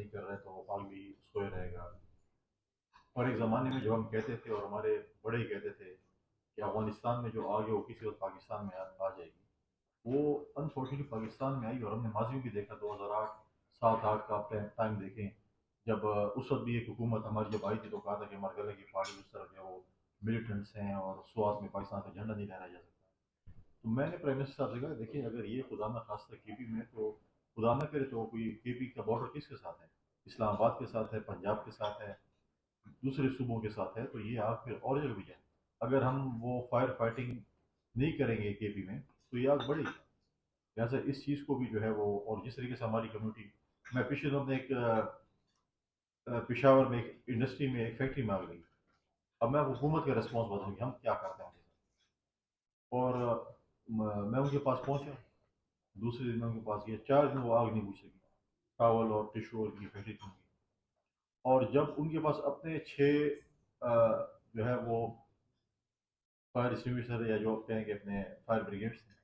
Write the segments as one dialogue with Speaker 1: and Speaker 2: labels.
Speaker 1: نہیں کر رہے تو وہ پاک بھی سوئے رہے گا. اور ایک زمانے میں جو ہم کہتے تھے اور ہمارے بڑے ہی کہتے تھے کہ افغانستان میں جو آگے وہ کسی وقت پاکستان میں آ جائے گی، وہ انفارچونیٹلی پاکستان میں آئی. اور ہم نے ماضی میں بھی دیکھا 2008 سات آٹھ کا آپ ٹائم دیکھیں، جب اس وقت بھی ایک حکومت ہماری جب آئی تھی تو کہا تھا کہ ہمارے گلے کی پہاڑی اس طرح جو ہے وہ ملیٹنٹس ہیں اور سوات میں پاکستان کا جھنڈا نہیں لہرایا جا سکتا. تو میں نے پرائم منسٹر صاحب سے کہا دیکھیں اگر یہ خدا نہ خواستہ کے پی میں تو خدا نہ کرے تو کوئی کے پی کا بارڈر کس کے ساتھ ہے؟ اسلام آباد کے ساتھ ہے، پنجاب کے ساتھ ہے، دوسرے صوبوں کے ساتھ ہے. تو یہ آگ پھر اور جگہ بھی جائے. اگر ہم وہ فائر فائٹنگ نہیں کریں گے کے پی میں تو یہ آگ بڑھے گی. لہٰذا اس چیز کو بھی جو ہے وہ، اور جس طریقے سے ہماری کمیونٹی، میں پچھلے دنوں ایک پشاور میں ایک انڈسٹری میں ایک فیکٹری میں آگ لگی. اب میں حکومت کا رسپانس بتاؤں کہ ہم کیا کرتے ہیں. اور میں ان کے پاس پہنچا، دوسرے دن میں ان کے پاس گیا، 4 دن وہ آگ نہیں بجھ سکی. ٹاول اور ٹشو کی فیکٹری تھی. اور جب ان کے پاس اپنے 6 جو ہے وہ فائر ایکسٹنگوشر یا جو کہیں کہ اپنے فائر بریگیڈس تھے،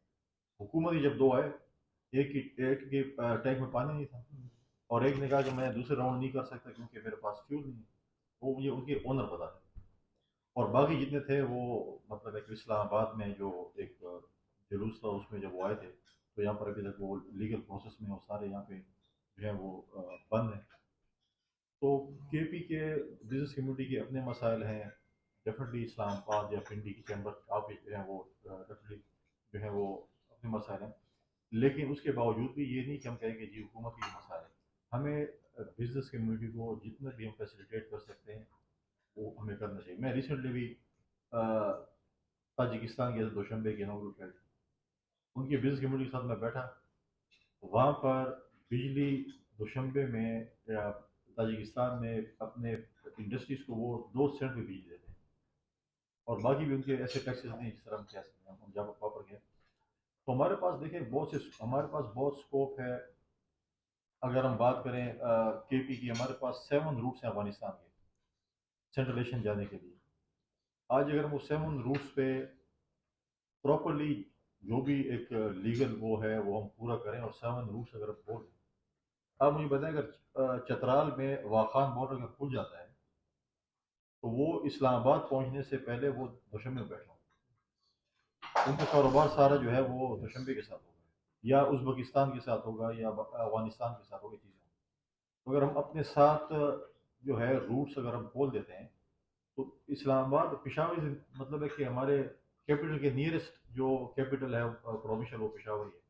Speaker 1: حکومت ہی جب 2 آئے، ایک کے ٹینک میں پانی نہیں تھا، اور ایک نے کہا کہ میں دوسرے راؤنڈ نہیں کر سکتا کیونکہ میرے پاس فیول نہیں ہے. وہ مجھے ان کے اونر بتا رہے. اور باقی جتنے تھے وہ، مطلب ہے کہ اسلام آباد میں جو ایک جلوس تھا اس میں جب وہ آئے تھے تو یہاں پر ابھی تک وہ لیگل پروسیس میں وہ سارے یہاں پہ جو ہے وہ بند ہیں. تو کے پی کے بزنس کمیونٹی کے اپنے مسائل ہیں. ڈیفینیٹلی اسلام آباد یا پنڈی کی چیمبر آپ جو ہیں وہ ڈیفینیٹلی جو ہے وہ اپنے مسائل ہیں. لیکن اس کے باوجود بھی یہ نہیں کہ ہم کہیں کہ جی حکومت کی مسائل ہے. ہمیں بزنس کمیونٹی کو جتنا بھی ہم فیسیلیٹیٹ کر سکتے ہیں وہ ہمیں کرنا چاہیے. میں ریسنٹلی بھی تاجکستان کے دوشنبے کے نوگرو پہ ان کی بزنس کمیونٹی کے ساتھ میں بیٹھا. وہاں پر بجلی دوشنبے میں یا تاجکستان میں اپنے انڈسٹریز کو وہ 2 سینٹ پہ بجلی دیتے ہیں. اور باقی بھی ان کے ایسے ٹیکسز نہیں جس طرح ہم کہہ سکتے ہیں. ہم جب واپر گئے تو ہمارے پاس دیکھیں ہمارے پاس بہت اسکوپ ہے. اگر ہم بات کریں کے پی کی، ہمارے پاس 7 روٹس ہیں افغانستان کے سینٹرل ایشین جانے کے لیے. آج اگر ہم وہ 7 روٹس پہ پراپرلی جو بھی ایک لیگل وہ ہے وہ ہم پورا کریں اور 7 روٹس اگر ہم بول دیں. آپ مجھے بتائیں اگر چترال میں واخان بارڈر اگر کھل جاتا ہے تو وہ اسلام آباد پہنچنے سے پہلے وہ دوشنبے میں بیٹھا ہوں. ان کا کاروبار سارا جو ہے وہ دوشنبے کے ساتھ ہوگا یا ازبکستان کے ساتھ ہوگا یا افغانستان کے ساتھ ہوگا چیزیں. تو اگر ہم اپنے ساتھ جو ہے روٹس اگر ہم کھول دیتے ہیں تو اسلام آباد پشاور سے مطلب ہے کہ ہمارے کیپٹل کے نیئرسٹ جو کیپٹل ہے پروونشل وہ پشاور ہی ہے.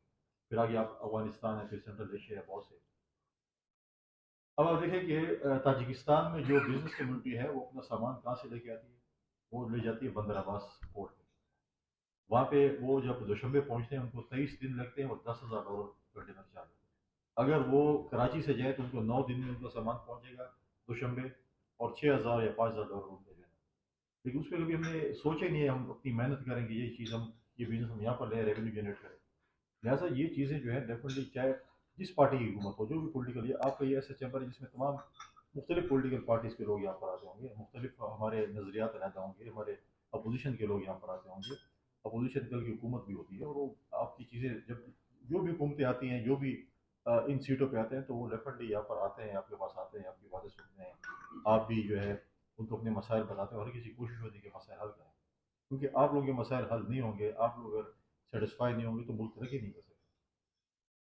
Speaker 1: پھر آگے آپ افغانستان ہے، پھر سینٹرل ایشیا ہے، بہت سے. اب آپ دیکھیں کہ تاجکستان میں جو بزنس کمیونٹی ہے وہ اپنا سامان کہاں سے لے کے آتی ہے؟ وہ لے جاتی ہے بندر عباس پورٹ پہ. وہاں پہ وہ جب دوشنبے پہنچتے ہیں ان کو 23 دن لگتے ہیں اور $10,000 کنٹینر چارج. اگر وہ کراچی سے جائے تو ان کو 9 دن میں ان کا سامان پہنچے گا دوشنبے، اور 6,000 یا $5,000 ان کو دینا. لیکن اس پہ کبھی ہم نے سوچا ہی نہیں ہے ہم اپنی محنت کریں گے یہ چیز ہم یہ بزنس ہم یہاں پر لیں، ریونیو جنریٹ کریں. لہٰذا یہ چیزیں جو ہے ڈیفینیٹلی چاہے جس پارٹی کی حکومت ہو، جو بھی پولیٹیکل، یہ آپ کا یہ ایسا چیمبر ہے جس میں تمام مختلف پولیٹیکل پارٹیز کے لوگ یہاں پر آتے ہوں گے، مختلف ہمارے نظریات علیحدہ ہوں گے، ہمارے اپوزیشن کے لوگ یہاں پر آتے ہوں گے. اپوزیشن کل کی حکومت بھی ہوتی ہے اور وہ آپ کی چیزیں جب جو بھی حکومتیں آتی ہیں جو بھی ان سیٹوں پہ آتے ہیں تو وہ ڈیفینیٹلی یہاں پر آتے ہیں، آپ کے پاس آتے ہیں، آپ کی باتیں سنتے ہیں. آپ بھی جو ہے ان کو اپنے مسائل بتاتے ہیں اور ہر کسی کی کوشش ہوتی ہے کہ مسائل حل کریں. کیونکہ آپ لوگوں کے مسائل حل نہیں ہوں گے، آپ لوگ اگر سیٹسفائی نہیں ہوں گے تو ملک ترقی نہیں کر سکتے.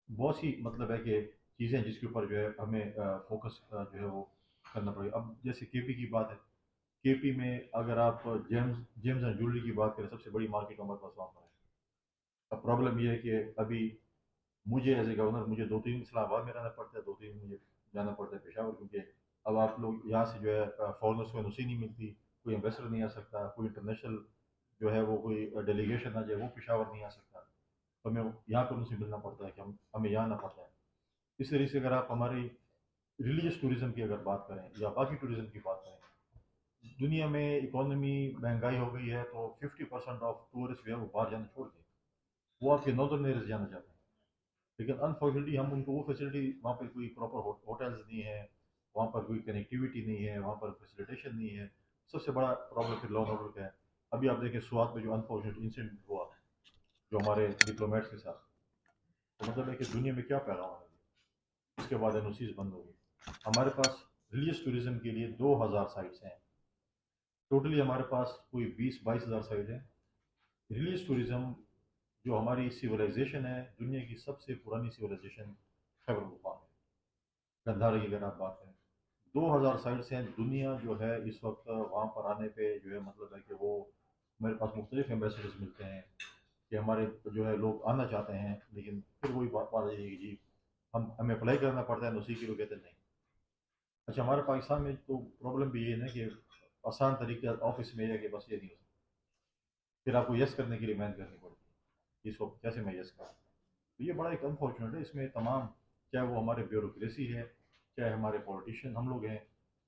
Speaker 1: بہت سی مطلب ہے کہ چیزیں جس کے اوپر جو ہے ہمیں فوکس جو ہے وہ کرنا پڑے گا. اب جیسے کے پی کی بات ہے، کے پی میں اگر آپ جیمز اینڈ جویلری کی بات کریں، سب سے بڑی مارکیٹ ہمارے پاس وہاں پر ہے. اب پرابلم یہ ہے کہ ابھی مجھے ایز اے گورنر مجھے 2 3 اسلام آباد میں رہنا پڑتا ہے، 2 3 مجھے جانا پڑتا ہے پشاور. کیونکہ اب آپ لوگ یہاں سے جو ہے فارنرس کو نوسی نہیں ملتی، کوئی ایمبیسڈر نہیں آ سکتا، کوئی انٹرنیشنل جو ہے وہ کوئی ڈیلیگیشن آ جائے وہ پشاور نہیں آ سکتا. تو ہمیں یہاں پر ان سے ملنا پڑتا ہے کہ ہمیں یہاں آنا پڑتا ہے. اس طریقے سے اگر آپ ہماری ریلیجس ٹوریزم کی اگر بات کریں یا باقی ٹوریزم کی بات کریں، دنیا میں اکانومی مہنگائی ہو گئی ہے تو 50% آف ٹورسٹ جو ہے وہ باہر جانا چھوڑ دیں. وہ آپ کے ناردرن ایریز جانا چاہتے ہیں. لیکن انفارچونیٹلی ہم ان کو وہ فیسلٹی، وہاں پہ کوئی پراپر ہوٹلز نہیں ہے، وہاں پر کوئی کنیکٹیویٹی نہیں ہے، وہاں پر فیسیلیٹیشن نہیں ہے. سب سے بڑا پرابلم پھر لا اینڈ آرڈر کا ہے. ابھی آپ دیکھیں سوات میں جو انفارچونیٹ انسیڈنٹ ہوا جو ہمارے ڈپلومیٹس کے ساتھ، تو مطلب ہے کہ دنیا میں کیا پیغام ہے. اس کے بعد این او سیز بند ہو گئی. ہمارے پاس ریلیجس ٹوریزم کے لیے 2000 سائٹس ہیں. ٹوٹلی ہمارے پاس کوئی 20-22 ہزار سائٹ ہیں. ریلیجس ٹوریزم جو ہماری سویلائزیشن ہے، دنیا کی سب سے پرانی سویلائزیشن خیبر پختونخوا میں، گندھارا کی اگر آپ بات کریں 2000 سائٹس ہیں. دنیا جو ہے اس وقت وہاں پر آنے پہ جو ہے مطلب ہے کہ وہ میرے پاس مختلف ایمبیسڈرز ملتے ہیں کہ ہمارے جو ہے لوگ آنا چاہتے ہیں، لیکن پھر وہی بات آ جائے گی جی ہمیں اپلائی کرنا پڑتا ہے، اسی کے لوگ کہتے ہیں نہیں. اچھا، ہمارے پاکستان میں تو پرابلم بھی یہ ہے نا کہ آسان طریقہ آفس میں ہے کہ بس یہ نہیں ہو سکتا، پھر آپ کو یس کرنے کے لیے محنت کرنی پڑتی ہے. اس کو کیسے میں یس کروں؟ تو یہ بڑا ایک انفارچونیٹ ہے. اس میں تمام، چاہے وہ ہمارے بیوروکریسی ہے، چاہے ہمارے پولیٹیشین ہم لوگ ہیں،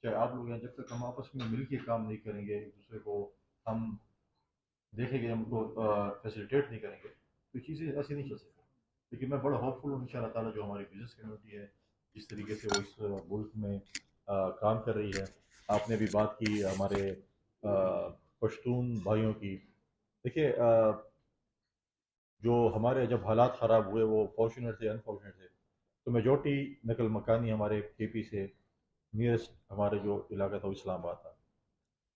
Speaker 1: چاہے آپ لوگ ہیں، جب تک ہم آپس میں مل کے کام نہیں کریں گے، ایک دوسرے کو ہم دیکھیں گے، ہم کو فیسیلیٹیٹ نہیں کریں گے، تو یہ چیزیں ایسی نہیں چل سکتی. لیکن میں بڑا ہوپ فل ہوں ان شاء اللہ تعالیٰ جو ہماری بزنس کمیونٹی ہے جس طریقے سے وہ اس ملک میں کام کر رہی ہے. آپ نے بھی بات کی ہمارے پشتون بھائیوں کی. دیکھیے جو ہمارے جب حالات خراب ہوئے وہ فارچونیٹ تھے انفارچونیٹ تھے، تو میجورٹی نقل مکانی ہمارے کے پی سے نیئرسٹ ہمارے جو علاقہ تھا وہ اسلام آباد تھا.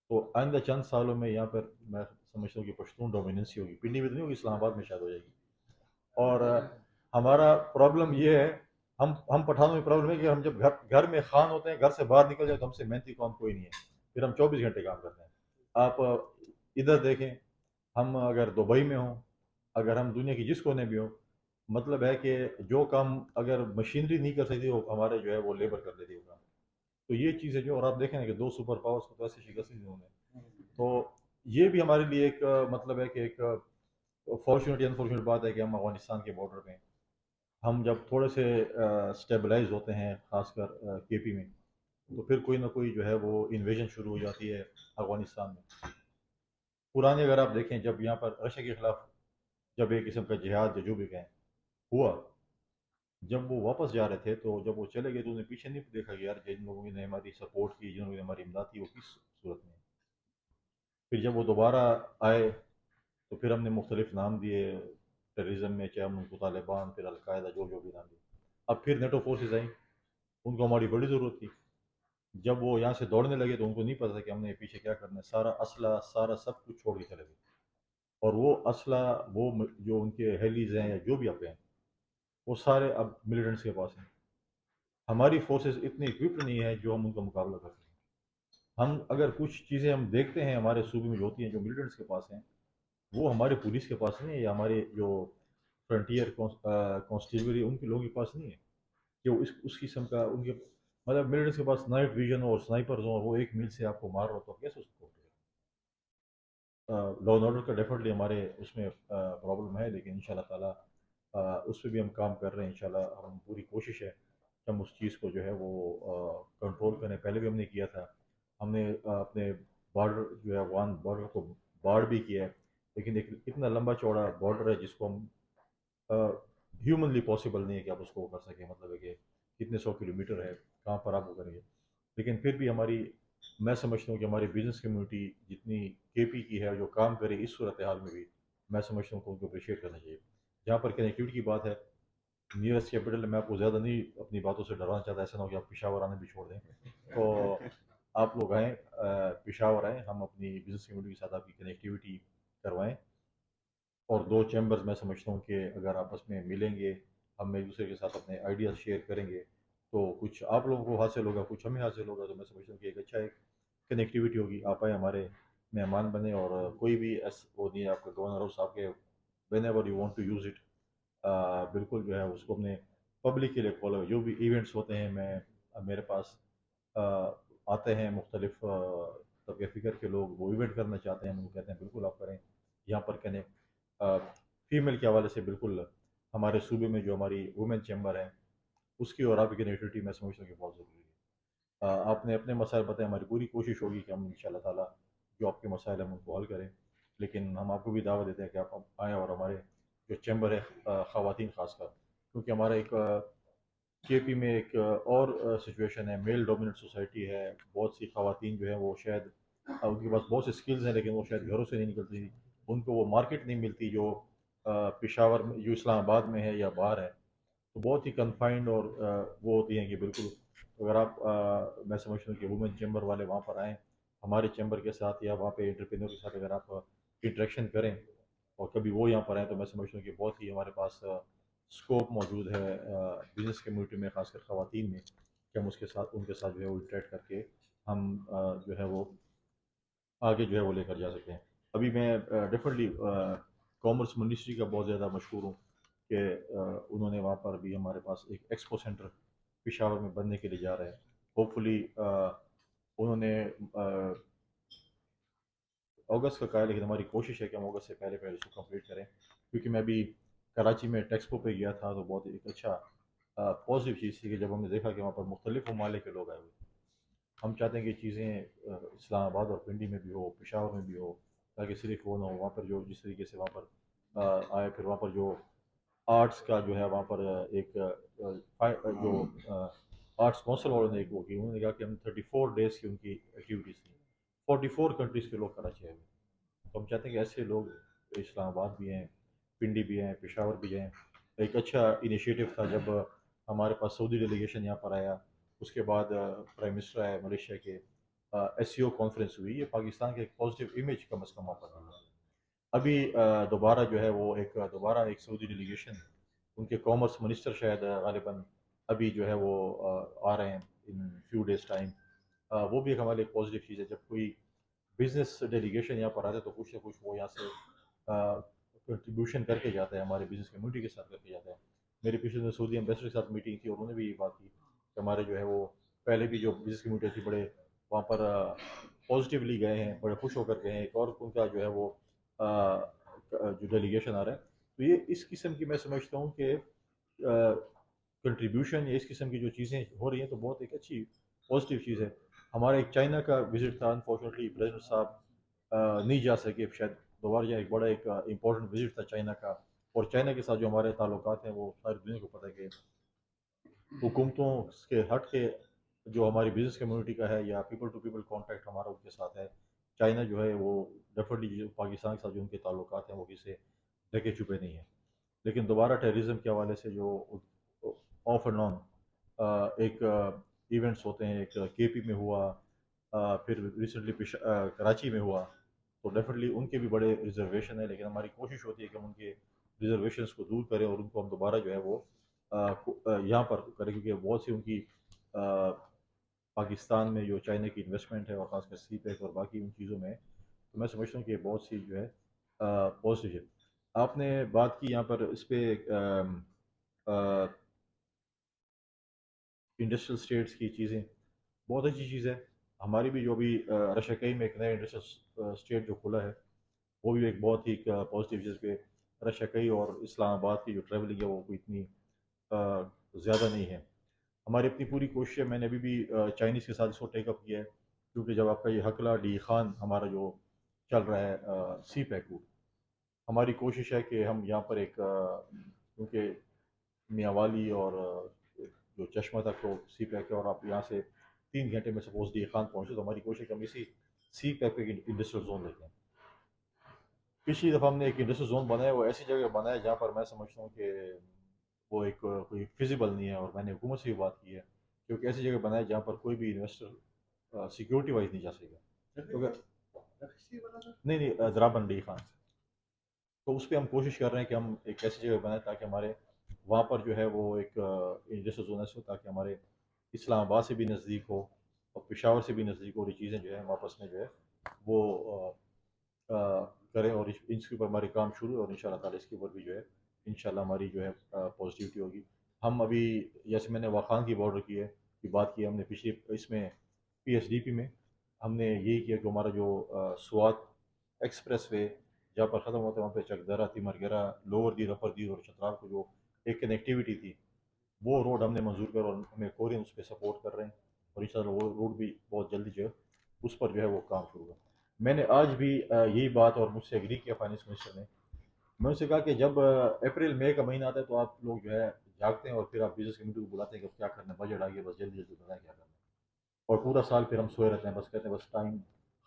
Speaker 1: تو آئندہ چند سالوں میں یہاں پر میں سمجھتا ہوں کہ پشتون ڈومیننسی ہوگی. پنڈی میں تو نہیں ہوگی، اسلام آباد میں شاید ہو جائے گی. اور ہمارا پرابلم یہ ہے، ہم پٹھانوں میں پرابلم ہے کہ ہم جب گھر میں خان ہوتے ہیں، گھر سے باہر نکل جائے تو ہم سے محنتی کام کوئی نہیں ہے، پھر ہم 24 گھنٹے کام کرتے ہیں. آپ ادھر دیکھیں، ہم اگر دبئی میں ہوں، اگر ہم دنیا کی جس کونے بھی ہوں، مطلب ہے کہ جو کام اگر مشینری نہیں کر سکتی وہ ہمارے جو ہے وہ لیبر کر لیتی ہے وہ کام. تو یہ چیز ہے جو، اور آپ دیکھیں کہ 2 سپر پاورز کو تو ایسے شکست نہیں انہوں نے. تو یہ بھی ہمارے لیے ایک مطلب ہے کہ ایک فارچونیٹ انفارچونیٹ بات ہے کہ ہم افغانستان کے بارڈر پہ ہیں. ہم جب تھوڑے سے اسٹیبلائز ہوتے ہیں خاص کر کے پی میں، تو پھر کوئی نہ کوئی جو ہے وہ انویژن شروع ہو جاتی ہے افغانستان میں. پرانے اگر آپ دیکھیں جب یہاں پر رشیا کے خلاف جب ایک قسم کا جہاد جو بھی کہیں ہوا، جب وہ واپس جا رہے تھے تو جب وہ چلے گئے تو انہیں پیچھے نہیں دیکھا گیا یار جن لوگوں نے ہماری سپورٹ کی، جن لوگوں نے ہماری امداد کی، وہ کس صورت میں. پھر جب وہ دوبارہ آئے تو پھر ہم نے مختلف نام دیے ٹیررزم میں، چاہے ہم ان کو طالبان، پھر القاعدہ، جو بھی نام دیے. اب پھر نیٹو فورسز آئیں، ان کو ہماری بڑی ضرورت تھی. جب وہ یہاں سے دوڑنے لگے تو ان کو نہیں پتا تھا کہ ہم نے پیچھے کیا کرنا ہے. سارا اسلحہ، سارا سب کچھ چھوڑ کے چلے گئے. اور وہ اسلحہ، وہ جو ان کے ہیلیز ہیں یا جو بھی آپ ہیں، وہ سارے اب ملیٹنٹس کے پاس ہیں. ہماری فورسز اتنی اکوپڈ نہیں ہے جو ہم ان کا مقابلہ کر سکیں. ہم اگر کچھ چیزیں ہم دیکھتے ہیں ہمارے صوبے میں جو ہوتی ہیں جو ملیٹنٹس کے پاس ہیں، وہ ہمارے پولیس کے پاس نہیں ہے، یا ہمارے جو فرنٹیئر کانسٹیبلری ان کے لوگوں کے پاس نہیں ہے کہ وہ اس قسم کا ان کے مطلب ملیٹنٹس کے پاس نائٹ ویژن اور سنائپرز ہوں اور وہ ایک میل سے آپ کو مار رہا ہو تو آپ کیسے اس کو. لا اینڈ آرڈر کا ڈیفینیٹلی ہمارے اس میں پرابلم ہے، لیکن ان شاء اللہ تعالیٰ اس پہ بھی ہم کام کر رہے ہیں. انشاءاللہ ہم پوری کوشش ہے کہ ہم اس چیز کو جو ہے وہ کنٹرول کریں. پہلے بھی ہم نے کیا تھا، ہم نے اپنے بارڈر جو ہے افغان بارڈر کو باڑ بھی کیا ہے، لیکن ایک اتنا لمبا چوڑا بارڈر ہے جس کو ہم ہیومنلی پاسبل نہیں ہے کہ آپ اس کو کر سکیں. مطلب ہے کہ کتنے 100 کلومیٹر ہے، کہاں پر آپ وہ کریں گے. لیکن پھر بھی ہماری، میں سمجھتا ہوں کہ ہماری بزنس کمیونٹی جتنی کے پی کی ہے جو کام کرے اس صورتحال میں بھی، میں سمجھتا ہوں کہ ان کو اپریشیٹ کرنا چاہیے. جہاں پر کنیکٹیوٹی کی بات ہے، نیئرسٹ کیپٹل، میں آپ کو زیادہ نہیں اپنی باتوں سے ڈرانا چاہتا، ایسا نہ ہو کہ آپ پشاور آنے بھی چھوڑ دیں. تو آپ لوگ آئیں، پشاور آئیں، ہم اپنی بزنس کمیونٹی کے ساتھ آپ کی کنیکٹیوٹی کروائیں. اور 2 چیمبرز میں سمجھتا ہوں کہ اگر آپس میں ملیں گے، ہم ایک دوسرے کے ساتھ اپنے آئیڈیاز شیئر کریں گے تو کچھ آپ لوگوں کو حاصل ہوگا، کچھ ہمیں حاصل ہوگا. تو میں سمجھتا ہوں کہ ایک اچھا ایک کنیکٹیوٹی ہوگی. آپ آئیں، ہمارے مہمان بنے، اور کوئی بھی وہ نہیں ہے آپ کا گورنر ہاؤس آپ کے، whenever you want to use it, بالکل جو ہے اس کو اپنے پبلک کے لیے کھولا. جو بھی ایونٹس ہوتے ہیں میرے پاس آتے ہیں مختلف طبقہ فکر کے لوگ، وہ ایونٹ کرنا چاہتے ہیں، ہم کہتے ہیں بالکل آپ کریں. یہاں پر کہنے فیمیل کے حوالے سے بالکل ہمارے صوبے میں جو ہماری وومن چیمبر ہے اس کی اور آپ کی کنیکٹیوٹی میں سمجھتا ہوں کہ بہت ضروری ہے. آپ نے اپنے مسائل بتائے، ہماری پوری کوشش ہوگی کہ ہم ان شاء اللہ تعالیٰ جو آپ کے مسائل ہیں ہم ان کو حل کریں. لیکن ہم آپ کو بھی دعوت دیتے ہیں کہ آپ آئیں اور ہمارے جو چیمبر ہے خواتین خاص کر، کیونکہ ہمارا ایک کے پی میں ایک اور سچویشن ہے، میل ڈومیننٹ سوسائٹی ہے. بہت سی خواتین جو ہیں وہ شاید ان کے پاس بہت سے سکلز ہیں لیکن وہ شاید گھروں سے نہیں نکلتی، ان کو وہ مارکیٹ نہیں ملتی جو پشاور میں، جو اسلام آباد میں ہے یا باہر ہے. تو بہت ہی کنفائنڈ اور وہ ہوتی ہیں کہ بالکل تو اگر آپ میں سمجھتا ہوں کہ وومن چیمبر والے وہاں پر آئیں ہمارے چیمبر کے ساتھ یا وہاں پہ انٹرپرینور کے ساتھ اگر آپ انٹریکشن کریں اور کبھی وہ یہاں پر آئیں تو میں سمجھتا ہوں کہ بہت ہی ہمارے پاس اسکوپ موجود ہے بزنس کمیونٹی میں، خاص کر خواتین میں، کہ ہم اس کے ساتھ ان کے ساتھ جو ہے وہ انٹریکٹ کر کے ہم جو ہے وہ آگے جو ہے وہ لے کر جا سکتے ہیں۔ ابھی میں ڈیفینیٹلی کامرس منسٹری کا بہت زیادہ مشہور ہوں کہ انہوں نے وہاں پر بھی ہمارے پاس ایک ایکسپو سینٹر پشاور میں بننے کے لیے جا رہے ہیں۔ ہوپ فلی انہوں نے اگست کا کہا ہے، لیکن ہماری کوشش ہے کہ ہم اگست سے پہلے پہلے اس کو کمپلیٹ کریں، کیونکہ میں ابھی کراچی میں ٹیکسپو پہ گیا تھا تو بہت ایک اچھا پازیٹیو چیز تھی کہ جب ہم نے دیکھا کہ وہاں پر مختلف ممالک کے لوگ آئے ہوئے۔ ہم چاہتے ہیں کہ چیزیں اسلام آباد اور پنڈی میں بھی ہو، پشاور میں بھی ہو، تاکہ صرف وہ نہ ہو وہاں پر جو جس طریقے سے وہاں پر آئے، پھر وہاں پر جو آرٹس کا جو ہے وہاں پر ایک جو آرٹس کونسل والوں نے ایک وہ کی، انہوں نے کہا کہ ہم 34 ڈیز کی ان کی ایکٹیویٹیز تھیں، 44 کنٹریز کے لوگ کراچی آئے ہوئے۔ تو ہم چاہتے ہیں کہ ایسے لوگ اسلام آباد بھی ہیں، پنڈی بھی ہیں، پشاور بھی ہیں۔ ایک اچھا انیشیٹو تھا جب ہمارے پاس سعودی ڈیلیگیشن یہاں پر آیا، اس کے بعد پرائم منسٹر آئے ملیشیا کے، ایس سی او کانفرنس ہوئی، یہ پاکستان کے ایک پازیٹیو امیج کم از کم وہاں پر ہے۔ ابھی دوبارہ جو ہے وہ دوبارہ ایک سعودی ڈیلیگیشن، ان کے کامرس منسٹر شاید غالباً ابھی جو ہے وہ آ رہے ہیں ان فیو ڈیز ٹائم۔ وہ بھی ایک ہمارے لیے پازیٹیو چیز ہے، جب کوئی بزنس ڈیلیگیشن یہاں پر آتا ہے تو کچھ نہ کچھ وہ یہاں سے کنٹریبیوشن کر کے جاتا ہے، ہمارے بزنس کمیونٹی کے ساتھ کر کے جاتا ہے۔ میری پچھلے دن سعودی ایمبیسڈر کے ساتھ میٹنگ تھی اور انہوں نے بھی یہ بات کی کہ ہمارے جو ہے وہ پہلے بھی جو بزنس کمیونٹی تھی بڑے وہاں پر پازیٹیولی گئے ہیں، بڑے خوش ہو کر گئے ہیں، ایک اور ان کا جو ہے وہ جو ڈیلیگیشن آ رہا ہے۔ تو یہ اس قسم کی میں سمجھتا ہوں کہ کنٹریبیوشن یا اس قسم کی جو چیزیں ہو رہی ہیں تو بہت ایک اچھی پازیٹیو چیز ہے۔ ہمارا ایک چائنا کا وزٹ تھا، انفارچونیٹلی پریزیڈنٹ صاحب نہیں جا سکے، شاید دوبارہ جائیں، ایک بڑا ایک امپورٹنٹ وزٹ تھا چائنا کا، اور چائنا کے ساتھ جو ہمارے تعلقات ہیں وہ ساری دنیا کو پتہ ہے کہ حکومتوں کے ہٹ کے جو ہماری بزنس کمیونٹی کا ہے یا پیپل ٹو پیپل کانٹیکٹ ہمارا ان کے ساتھ ہے۔ چائنا جو ہے وہ ڈیفینیٹلی جو پاکستان کے ساتھ جو ان کے تعلقات ہیں وہ کسی سے ڈھکے چھپے نہیں ہیں، لیکن دوبارہ ٹیررزم کے حوالے سے جو آف اینڈ آن ایک ایونٹس ہوتے ہیں، ایک کے پی میں ہوا، پھر ریسنٹلی کراچی میں ہوا، تو ڈیفینیٹلی ان کے بھی بڑے ریزرویشن ہیں، لیکن ہماری کوشش ہوتی ہے کہ ہم ان کے ریزرویشنس کو دور کریں اور ان کو ہم دوبارہ جو ہے وہ یہاں پر کریں، کیونکہ بہت سی ان کی پاکستان میں جو چائنا کی انویسٹمنٹ ہے اور خاص کر سی پیک اور باقی ان چیزوں میں، تو میں سمجھتا ہوں کہ بہت سی جو ہے پازیٹیو ہے۔ آپ نے بات کی یہاں پر اس پہ انڈسٹریل اسٹیٹس کی چیزیں، بہت اچھی چیز ہے۔ ہماری بھی جو بھی رشکئی میں ایک نیا انڈسٹریل اسٹیٹ جو کھلا ہے وہ بھی ایک بہت ہی پازیٹیو چیز پہ رشکئی اور اسلام آباد کی جو ٹریولنگ ہے وہ کوئی اتنی زیادہ نہیں ہے۔ ہماری اپنی پوری کوشش ہے، میں نے ابھی بھی چائنیز کے ساتھ اس کو ٹیک اپ کیا ہے، کیونکہ جب آپ کا یہ حقلہ ڈی خان ہمارا جو چل رہا ہے سی پیک روٹ، ہماری کوشش ہے کہ ہم یہاں پر ایک کیونکہ میاں والی اور جو چشمہ تک تو سی پیک ہے، اور آپ یہاں سے 3 گھنٹے میں سپوز ڈی خان پہنچے، تو ہماری کوشش ہے کہ ہم اسی سی پیک پہ انڈسٹریل زون لیتے ہیں۔ پچھلی دفعہ ہم نے ایک انڈسٹریل زون بنایا، وہ ایسی جگہ بنایا جہاں پر میں سمجھتا ہوں کہ وہ ایک کوئی فیزیبل نہیں ہے، اور میں نے حکومت سے بھی بات کی ہے کیونکہ ایسی جگہ بنایا جہاں پر کوئی بھی انویسٹر سیکیورٹی وائز نہیں جا سکے گا، کیونکہ نہیں نہیں درابن ڈی خان، تو اس پہ ہم کوشش کر رہے ہیں کہ ہم ایک ایسی جگہ بنائیں تاکہ ہمارے وہاں پر جو ہے وہ ایک انڈسٹریل زون ایسے ہو تاکہ ہمارے اسلام آباد سے بھی نزدیک ہو اور پشاور سے بھی نزدیک ہو، اور یہ چیزیں جو ہے ہم آپس میں جو ہے وہ کریں، اور اس کے اوپر ہمارے کام شروع ہے، اور ان شاء اللہ تعالیٰ اس کے اوپر بھی جو ہے انشاءاللہ ہماری جو ہے پازیٹیوٹی ہوگی۔ ہم ابھی جیسے میں نے واخان کی بارڈر کی بات کی، ہم نے پچھلی اس میں پی ایس ڈی پی میں ہم نے یہی کیا کہ ہمارا جو سوات ایکسپریس وے جہاں پر ختم ہوتا ہے وہاں پہ چکدرا، تیمرگرا، لوور دیر، اپر دیر اور چترال کو جو ایک کنیکٹیوٹی تھی، وہ روڈ ہم نے منظور کر، اور ہمیں کورین اس پہ سپورٹ کر رہے ہیں، اور ان شاء اللہ وہ روڈ بھی بہت جلدی جو ہے اس پر جو ہے وہ کام شروع ہوگا۔ میں نے آج بھی یہی بات اور مجھ سے ایگری کیا فائنانس منسٹر نے، میں ان سے کہا کہ جب اپریل مئی کا مہینہ آتا ہے تو آپ لوگ جو ہے جاگتے ہیں اور پھر آپ بزنس کمیونٹی کو بلاتے ہیں کہ اب کیا کرنا ہے، بجٹ آگے بس جلدی جلدی بتائیں کیا کرنا ہے، اور پورا سال پھر ہم سوئے رہتے ہیں، بس کہتے ہیں بس ٹائم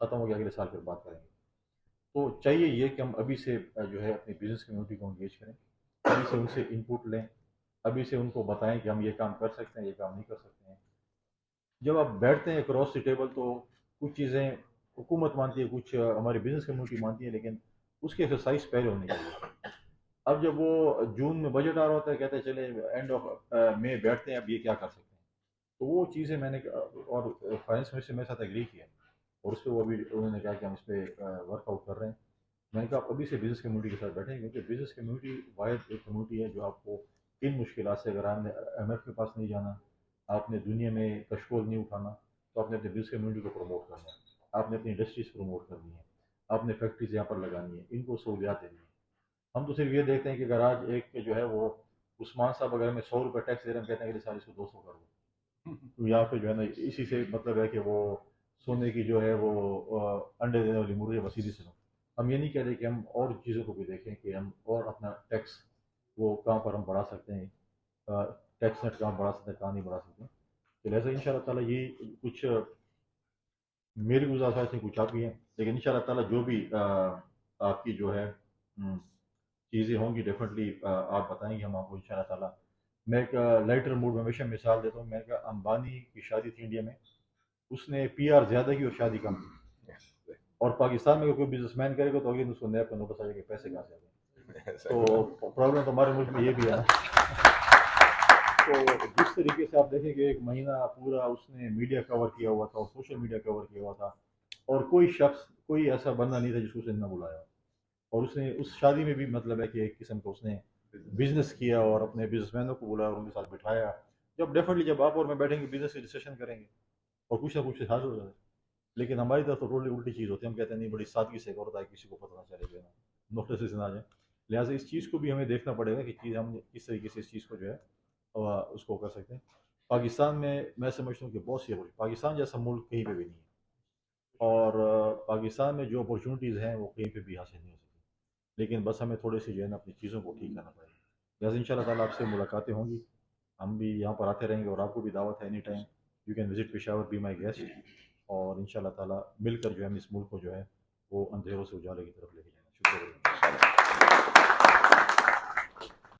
Speaker 1: ختم ہو گیا، اگلے سال پھر بات کریں گے۔ تو چاہیے یہ کہ ہم ابھی سے جو ہے اپنی بزنس کمیونٹی کو انگیج کریں، ابھی سے ان سے انپٹ لیں، ابھی سے ان کو بتائیں کہ ہم یہ کام کر سکتے ہیں، یہ کام نہیں کر سکتے ہیں، جب آپ بیٹھتے ہیں کراس دی ٹیبل تو کچھ چیزیں حکومت مانتی ہے، کچھ ہماری بزنس کمیونٹی مانتی ہے، لیکن اس کی ایکسرسائز پہلے ہونی چاہیے. اب جب وہ جون میں بجٹ آ رہا ہوتا ہے، کہتے ہیں چلے اینڈ آف مئی بیٹھتے ہیں اب یہ کیا کر سکتے ہیں. تو وہ چیزیں میں نے اور فائنینس منسٹر میرے ساتھ ایگری کیا، اور اس پہ وہ بھی انہوں نے کہا کہ ہم اس پہ ورک آؤٹ کر رہے ہیں. میں نے کہا آپ ابھی سے بزنس کمیونٹی کے ساتھ بیٹھیں، کیونکہ بزنس کمیونٹی واحد ایک کمیونٹی ہے جو آپ کو ان مشکلات سے، اگر آپ نے ایم ایف کے پاس نہیں جانا، آپ نے دنیا میں کشکول نہیں اٹھانا، تو آپ نے اپنے بزنس کمیونٹی کو پروموٹ کرنا ہے، آپ نے اپنی انڈسٹریز پروموٹ کرنی ہے، آپ نے فیکٹریز یہاں پر لگانی ہے، ان کو سہولیات دینی ہے. ہم تو صرف یہ دیکھتے ہیں کہ اگر آج ایک جو ہے وہ عثمان صاحب اگر ہمیں 100 روپے ٹیکس دے رہے ہیں، ہم کہتے ہیں کہ سال اس کو 200 کر دو. تو یہاں پہ جو ہے نا اسی سے مطلب ہے کہ وہ سونے کی جو ہے وہ انڈے دینے والی مرغی وسیلی سے. ہم یہ نہیں کہہ رہے کہ ہم اور چیزوں کو بھی دیکھیں کہ ہم اور اپنا ٹیکس وہ کہاں پر ہم بڑھا سکتے ہیں، ٹیکس نیٹ کہاں بڑھا سکتے ہیں کہاں نہیں بڑھا سکتے ہیں. تو لہٰذا ان شاء اللہ تعالیٰ یہ کچھ میری گزارش سے کچھ آپ بھی ہیں، لیکن ان شاء اللہ تعالیٰ جو بھی آپ کی جو ہے چیزیں ہوں گی ڈیفینیٹلی آپ بتائیں گے ہم آپ کو ان شاء اللہ تعالیٰ. میں ایک لائٹر موڈ میں ہمیشہ مثال دیتا ہوں. میں کہا امبانی کی شادی تھی انڈیا میں، اس نے پی آر زیادہ کی اور شادی کم کی. اور پاکستان میں اگر کوئی بزنس مین کرے گا تو اگین اس کو نیب کا نوٹس آ جائے گا پیسے کہاں سے آ گئے. تو پرابلم تو ہمارے ملک میں یہ بھی ہے نا. تو جس طریقے سے آپ دیکھیں کہ ایک مہینہ پورا اس نے میڈیا کور کیا ہوا تھا اور سوشل میڈیا کور کیا ہوا تھا، اور کوئی شخص کوئی ایسا بندہ نہیں تھا جس کو اس نے نہ بلایا. اور اس نے اس شادی میں بھی مطلب ہے کہ ایک قسم کا اس نے بزنس کیا اور اپنے بزنس مینوں کو بلایا اور ان کے ساتھ بٹھایا. جب ڈیفینیٹلی جب آپ اور میں بیٹھیں گے بزنس کی ڈسکشن کریں گے اور کچھ نہ کچھ حاصل ہو جائے گا. لیکن ہماری طرف تو ٹوٹلی الٹی چیز ہوتی ہے. ہم کہتے ہیں نہیں بڑی سادگی سے ہوتا ہے، کسی کو پتہ نہ چلے گا، نوٹس سے نہ جائے. لہٰذا اس چیز کو بھی ہمیں دیکھنا پڑے گا کہ چیز ہم کس طریقے سے اس چیز کو جو ہے اس کو کر سکتے ہیں. پاکستان میں سمجھتا ہوں کہ بہت سی پاکستان جیسا ملک کہیں پہ بھی نہیں ہے، اور پاکستان میں جو اپرچونیٹیز ہیں وہ کہیں پہ بھی حاصل نہیں ہو سکتی. لیکن بس ہمیں تھوڑے سی جو ہے نا اپنی چیزوں کو ٹھیک کرنا پڑے گا. لہٰذا ان شاء اللہ تعالیٰ آپ سے ملاقاتیں ہوں گی، ہم بھی یہاں پر آتے رہیں گے، اور آپ کو بھی دعوت ہے any time you can visit Peshawar, be my guest. اور ان شاء اللہ تعالیٰ مل کر جو ہے ہم اس ملک کو جو ہے وہ اندھیروں سے اجالے کی طرف لے کے جائیں. شکریہ.